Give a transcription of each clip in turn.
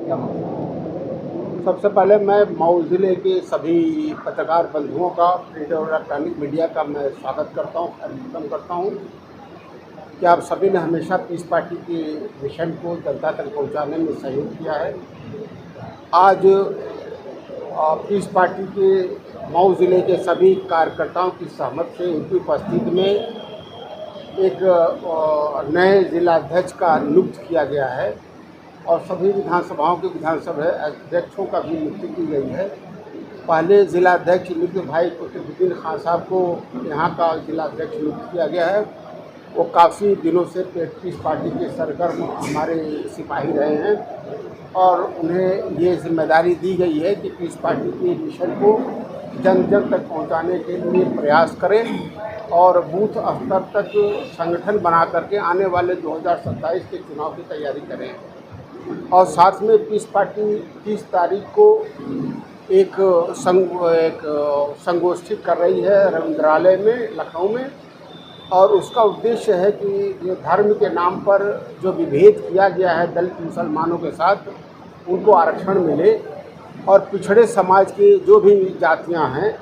क्या मांग? सबसे पहले मैं मऊ ज़िले के सभी पत्रकार बंधुओं का, प्रिंट और इलेक्ट्रॉनिक मीडिया का मैं स्वागत करता हूँ, अभिनंदन करता हूँ कि आप सभी ने हमेशा पीस पार्टी के मिशन को जनता तक पहुँचाने में सहयोग किया है। आज पीस पार्टी के मऊ ज़िले के सभी कार्यकर्ताओं की सहमति से उनकी उपस्थिति में एक नए जिलाध्यक्ष का नियुक्त किया गया है और सभी विधानसभाओं के विधानसभा अध्यक्षों का भी नियुक्ति की गई है। पहले जिलाध्यक्ष नियुक्त भाई कुतुबुद्दीन खान साहब को यहाँ का जिलाध्यक्ष नियुक्त किया गया है। वो काफ़ी दिनों से पीस पार्टी के सरगर्म हमारे सिपाही रहे हैं और उन्हें ये जिम्मेदारी दी गई है कि पीस पार्टी के मिशन को जन जन तक पहुँचाने के लिए प्रयास करें और बूथ स्तर तक संगठन बना करके आने वाले 2027 के चुनाव की तैयारी करें। और साथ में पीस पार्टी 30 तारीख को एक संगोष्ठी कर रही है रविंद्रालय में, लखनऊ में, और उसका उद्देश्य है कि जो धर्म के नाम पर जो विभेद किया गया है दलित मुसलमानों के साथ, उनको आरक्षण मिले और पिछड़े समाज के जो भी जातियां हैं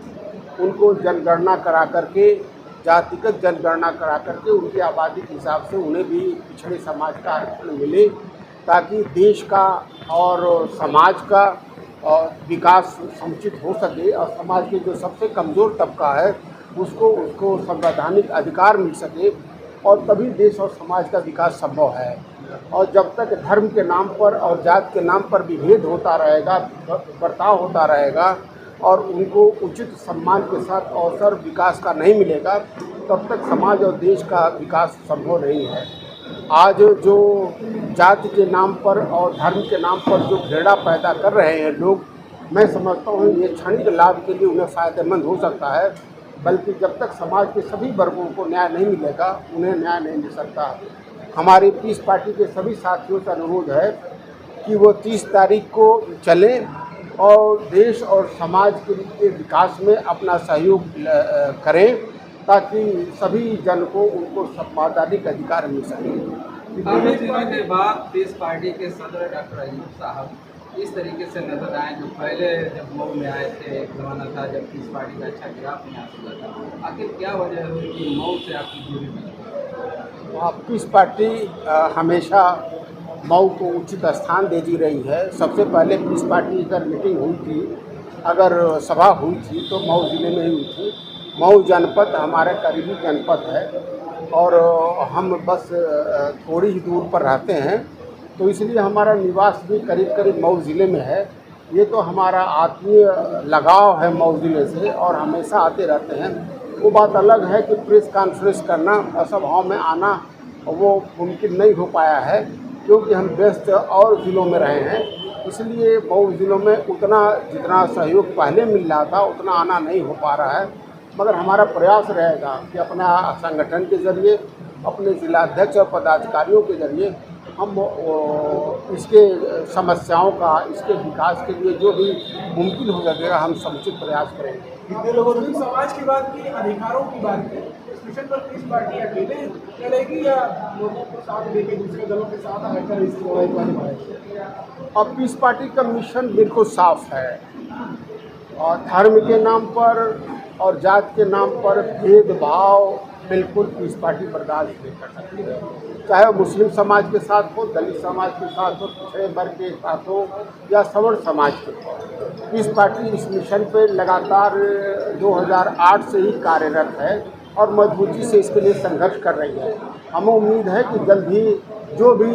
उनको जनगणना करा करके, जातिगत जनगणना करा करके उनकी आबादी के हिसाब से उन्हें भी पिछड़े समाज का आरक्षण मिले, ताकि देश का और समाज का विकास समुचित हो सके और समाज के जो सबसे कमज़ोर तबका है उसको संवैधानिक अधिकार मिल सके और तभी देश और समाज का विकास संभव है। और जब तक धर्म के नाम पर और जात के नाम पर विभेद होता रहेगा, बर्ताव होता रहेगा और उनको उचित सम्मान के साथ अवसर विकास का नहीं मिलेगा, तब तक समाज और देश का विकास संभव नहीं है। आज जो जाति के नाम पर और धर्म के नाम पर जो घृणा पैदा कर रहे हैं लोग, मैं समझता हूँ ये क्षणिक लाभ के लिए उन्हें फ़ायदेमंद हो सकता है, बल्कि जब तक समाज के सभी वर्गों को न्याय नहीं मिलेगा उन्हें न्याय नहीं मिल सकता। हमारी पीस पार्टी के सभी साथियों से अनुरोध है कि वो 30 तारीख को चलें और देश और समाज के विकास में अपना सहयोग करें, ताकि सभी जन को उनको संवैधानिक अधिकार मिल सके। काफी दिनों के बाद पीस पार्टी के सदर डॉक्टर अयूब साहब इस तरीके से नजर आए, जो पहले जब मऊ में आए थे एक जमाना था जब पीस पार्टी का अच्छा गिराफ यहाँ से हुआ था, आखिर क्या वजह हुई कि मऊ से आपकी दूरी बनी? पीस पार्टी हमेशा मऊ को उचित स्थान देती रही है। सबसे पहले पीस पार्टी अगर मीटिंग हुई थी, अगर सभा हुई थी तो मऊ ज़िले में ही हुई थी। मऊ जनपद हमारा करीबी जनपद है और हम बस थोड़ी ही दूर पर रहते हैं, तो इसलिए हमारा निवास भी करीब करीब मऊ ज़िले में है। ये तो हमारा आत्मीय लगाव है मऊ ज़िले से और हमेशा आते रहते हैं। वो बात अलग है कि प्रेस कॉन्फ्रेंस करना, सभाओं में आना, वो मुमकिन नहीं हो पाया है क्योंकि हम व्यस्त और ज़िलों में रहे हैं। इसलिए मऊ ज़िलों में उतना जितना सहयोग पहले मिल रहा था उतना आना नहीं हो पा रहा है, मगर हमारा प्रयास रहेगा कि अपना संगठन के ज़रिए, अपने जिलाध्यक्ष और पदाधिकारियों के ज़रिए हम इसके समस्याओं का, इसके विकास के लिए जो भी मुमकिन हो सकेगा हम समुचित प्रयास करेंगे। कितने लोगों ने समाज की बात की, अधिकारों की बात की, इस मिशन पर पीस पार्टी अकेले चलेगी या लोगों को साथ लेके दूसरे दलों के साथ आकर इस लड़ाई को निभाएगी? अब पीस पार्टी का मिशन बिल्कुल साफ है और धर्म के नाम पर और जात के नाम पर भेदभाव बिल्कुल पीस पार्टी बर्दाश्त नहीं कर सकती है। चाहे मुस्लिम समाज के साथ हो, दलित समाज के साथ हो, पिछड़े वर्ग के साथ हो या सवर्ण समाज के साथ, पीस पार्टी इस मिशन पे लगातार 2008 से ही कार्यरत है और मजबूती से इसके लिए संघर्ष कर रही है। हमें उम्मीद है कि जल्द ही जो भी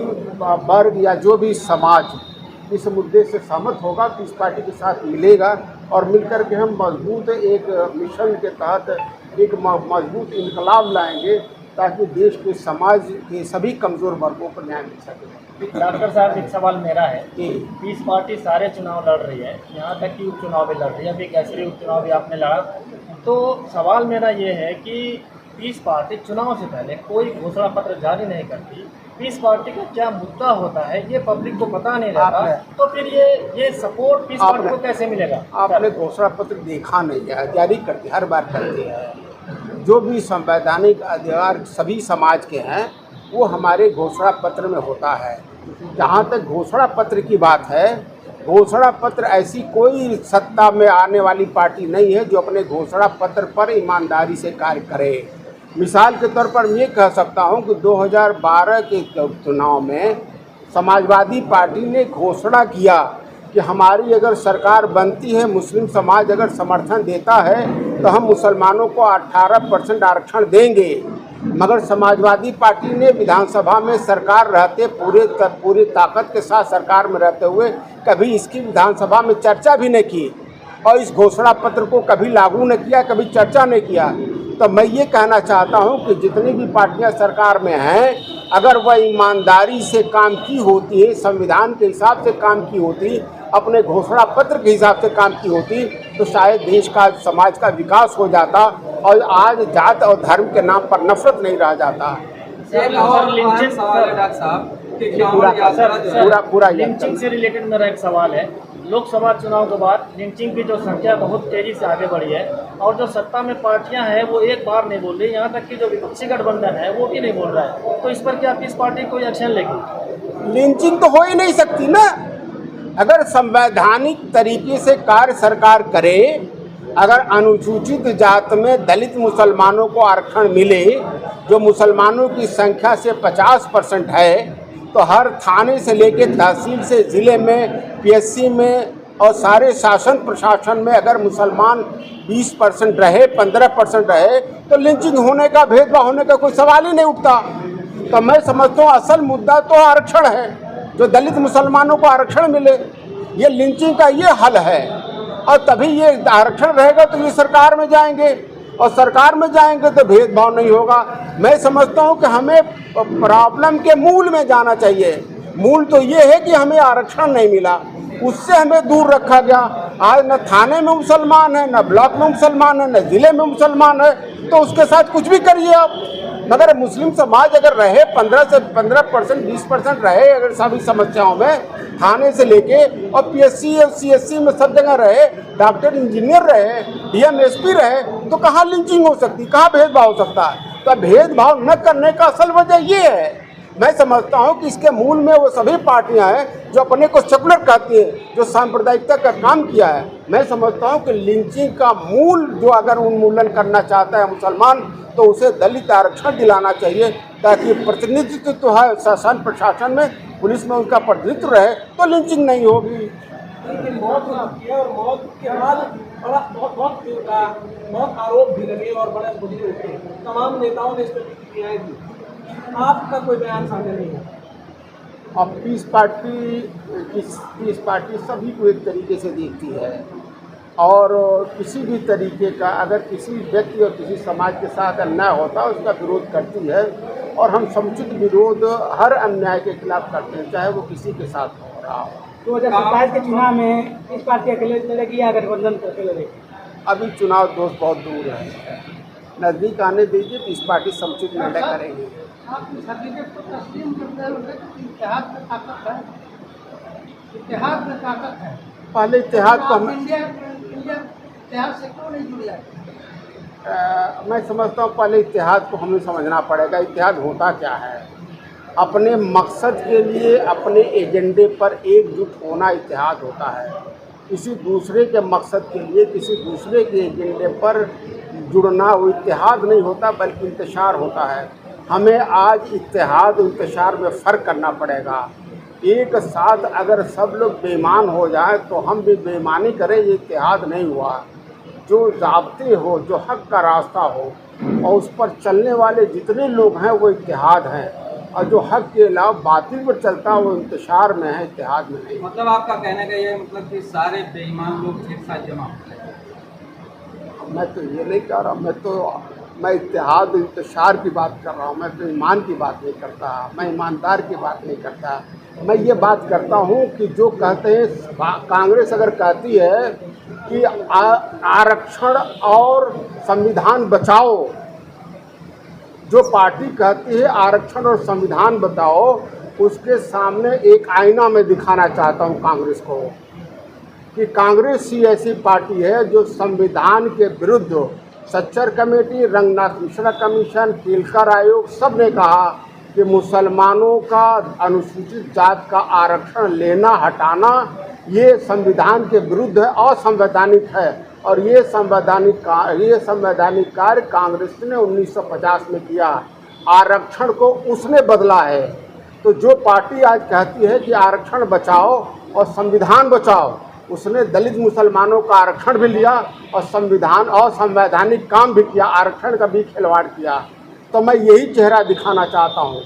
वर्ग या जो भी समाज इस मुद्दे से सहमत होगा, पीस पार्टी के साथ मिलेगा और मिलकर के हम मजबूत एक मिशन के तहत एक मजबूत इनकलाब लाएंगे ताकि देश के समाज के सभी कमज़ोर वर्गों को न्याय मिल सके। डॉक्टर साहब, एक सवाल मेरा है कि पीस पार्टी सारे चुनाव लड़ रही है, यहाँ तक कि उपचुनाव भी लड़ रही है, अभी केसरी उपचुनाव भी आपने लड़ा, तो सवाल मेरा ये है कि पीस पार्टी चुनाव से पहले कोई घोषणा पत्र जारी नहीं करती, पीस पार्टी का क्या मुद्दा होता है ये पब्लिक को पता नहीं रहता, तो फिर ये सपोर्ट पीस पार्टी को कैसे मिलेगा? आपने घोषणा पत्र देखा नहीं है, जारी करते हर बार करते हैं। जो भी संवैधानिक अधिकार सभी समाज के हैं वो हमारे घोषणा पत्र में होता है। जहाँ तक घोषणा पत्र की बात है, घोषणा पत्र ऐसी कोई सत्ता में आने वाली पार्टी नहीं है जो अपने घोषणा पत्र पर ईमानदारी से कार्य करे। मिसाल के तौर पर मैं ये कह सकता हूँ कि 2012 के चुनाव में समाजवादी पार्टी ने घोषणा किया कि हमारी अगर सरकार बनती है, मुस्लिम समाज अगर समर्थन देता है तो हम मुसलमानों को 18% आरक्षण देंगे। मगर समाजवादी पार्टी ने विधानसभा में सरकार रहते पूरी ताकत के साथ सरकार में रहते हुए कभी इसकी विधानसभा में चर्चा भी नहीं की और इस घोषणा पत्र को कभी लागू न किया, कभी चर्चा नहीं किया। तो मैं ये कहना चाहता हूँ कि जितनी भी पार्टियाँ सरकार में हैं, अगर वह ईमानदारी से काम की होती है, संविधान के हिसाब से काम की होती, अपने घोषणा पत्र के हिसाब से काम की होती, तो शायद देश का, समाज का विकास हो जाता और आज जात और धर्म के नाम पर नफरत नहीं रह जाता। एक और अहम सवाल है डॉक्टर साहब कि कांवड़ यात्रा जो है, पूरा लिंचिंग से रिलेटेड मेरा एक सवाल है। लोकसभा चुनाव के बाद लिंचिंग की जो संख्या बहुत तेजी से आगे बढ़ी है और जो सत्ता में पार्टियां हैं वो एक बार नहीं बोल रही, यहाँ तक कि जो विपक्षी गठबंधन है वो भी नहीं बोल रहा है। तो इस पर क्या पीस पार्टी कोई एक्शन लेगी? लिंचिंग तो हो ही नहीं सकती ना। अगर संवैधानिक तरीके से कार्य सरकार करे, अगर अनुसूचित जात में दलित मुसलमानों को आरक्षण मिले जो मुसलमानों की संख्या से 50% है, तो हर थाने से लेकर तहसील से ज़िले में, पीएससी में और सारे शासन प्रशासन में अगर मुसलमान 20% रहे, 15% रहे, तो लिंचिंग होने का, भेदभाव होने का कोई सवाल ही नहीं उठता। तो मैं समझता हूँ असल मुद्दा तो आरक्षण है, जो दलित मुसलमानों को आरक्षण मिले, ये लिंचिंग का ये हल है। और तभी ये आरक्षण रहेगा तो ये सरकार में जाएंगे और सरकार में जाएंगे तो भेदभाव नहीं होगा। मैं समझता हूँ कि हमें प्रॉब्लम के मूल में जाना चाहिए। मूल तो ये है कि हमें आरक्षण नहीं मिला, उससे हमें दूर रखा गया। आज न थाने में मुसलमान है, न ब्लॉक में मुसलमान है, न ज़िले में मुसलमान है, तो उसके साथ कुछ भी करिए आप। मगर मुस्लिम समाज अगर रहे 15% 20% रहे, अगर सभी समस्याओं में थाने से लेके और पीएससी और सीएससी में सब जगह रहे, डॉक्टर इंजीनियर रहे, डीएम एसपी रहे, तो कहाँ लिंचिंग हो सकती, कहाँ भेदभाव हो सकता है? तो भेदभाव न करने का असल वजह ये है। मैं समझता हूँ कि इसके मूल में वो सभी पार्टियां हैं जो अपने को सेकुलर कहती हैं, जो सांप्रदायिकता का काम किया है। मैं समझता हूँ कि लिंचिंग का मूल जो अगर उन्मूलन करना चाहता है मुसलमान, तो उसे दलित आरक्षण दिलाना चाहिए, ताकि प्रतिनिधित्व तो है शासन प्रशासन में, पुलिस में उनका प्रतिनिधित्व रहे, तो लिंचिंग नहीं होगी। लेकिन मौत हो चुकी है और मौत के बाद बहुत आरोप भी लगे और बड़े मुद्दे उठे। तमाम नेताओं ने इस पर प्रतिक्रियाएं दी, आपका कोई बयान सामने नहीं है? अब पीस पार्टी सभी को एक तरीके से देखती है और किसी भी तरीके का अगर किसी व्यक्ति और किसी समाज के साथ अन्याय होता है उसका विरोध करती है, और हम समुचित विरोध हर अन्याय के खिलाफ करते हैं, चाहे वो किसी के साथ हो रहा हो। 2027 के चुनाव में इस पार्टी अकेले लड़ेगी या गठबंधन करके लड़ेगी? अभी चुनाव दोस्त बहुत दूर है, नज़दीक आने दीजिए तो इस पार्टी समुचित निर्णय करेंगे। आप इस हकीकत को तस्लीम करते हैं कि इत्तेहाद में ताकत है, इत्तेहाद में ताकत है। पहले इत्तेहाद को हम इंडिया इत्तेहाद से क्यों नहीं जुड़ जाए? मैं समझता हूँ पहले इत्तेहाद को हमें समझना पड़ेगा। इत्तेहाद होता क्या है? अपने मकसद के लिए, अपने एजेंडे पर एकजुट होना इत्तेहाद होता है। किसी दूसरे के मकसद के लिए, किसी दूसरे के एजेंडे पर जुड़ना वो इत्तेहाद नहीं होता, बल्कि इंतशार होता है। हमें आज इत्तेहाद और इंतशार में फ़र्क करना पड़ेगा। एक साथ अगर सब लोग बेईमान हो जाए तो हम भी बेईमानी करें, ये इत्तेहाद नहीं हुआ। जो ज़ाब्ते हो, जो हक़ का रास्ता हो और उस पर चलने वाले जितने लोग हैं वो इत्तेहाद हैं, और जो हक़ के अलावा बातिल पर चलता है वो इंतशार में है, इत्तेहाद में नहीं। मतलब आपका कहने का ये मतलब कि सारे बेईमान लोग एक साथ जमा हो जाए? मैं तो ये नहीं कह रहा, मैं इत्तेहाद इंतशार की बात कर रहा हूँ। मैं तो ईमान की बात नहीं करता, मैं ईमानदार की बात नहीं करता। मैं ये बात करता हूँ कि जो कहते हैं, कांग्रेस अगर कहती है कि आरक्षण और संविधान बचाओ, जो पार्टी कहती है आरक्षण और संविधान बताओ, उसके सामने एक आईना में दिखाना चाहता हूँ कांग्रेस को कि कांग्रेस ही ऐसी पार्टी है जो संविधान के विरुद्ध, सच्चर कमेटी, रंगनाथ मिश्रा कमीशन, केलकर आयोग, सब ने कहा कि मुसलमानों का अनुसूचित जात का आरक्षण लेना हटाना ये संविधान के विरुद्ध है, असंवैधानिक है। और ये संवैधानिक कार्य कांग्रेस ने 1950 में किया। आरक्षण को उसने बदला है। तो जो पार्टी आज कहती है कि आरक्षण बचाओ और संविधान बचाओ, उसने दलित मुसलमानों का आरक्षण भी लिया और असंवैधानिक काम भी किया, आरक्षण का भी खिलवाड़ किया। तो मैं यही चेहरा दिखाना चाहता हूँ।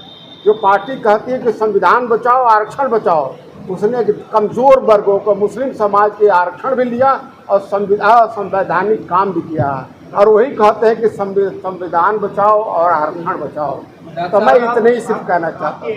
जो पार्टी कहती है कि संविधान बचाओ आरक्षण बचाओ, उसने कमज़ोर वर्गों को, मुस्लिम समाज के आरक्षण भी लिया और असंवैधानिक काम भी किया। और वही कहते हैं कि संविधान बचाओ और आरक्षण बचाओ। तो मैं इतने ही सिर्फ कहना चाहता हूँ।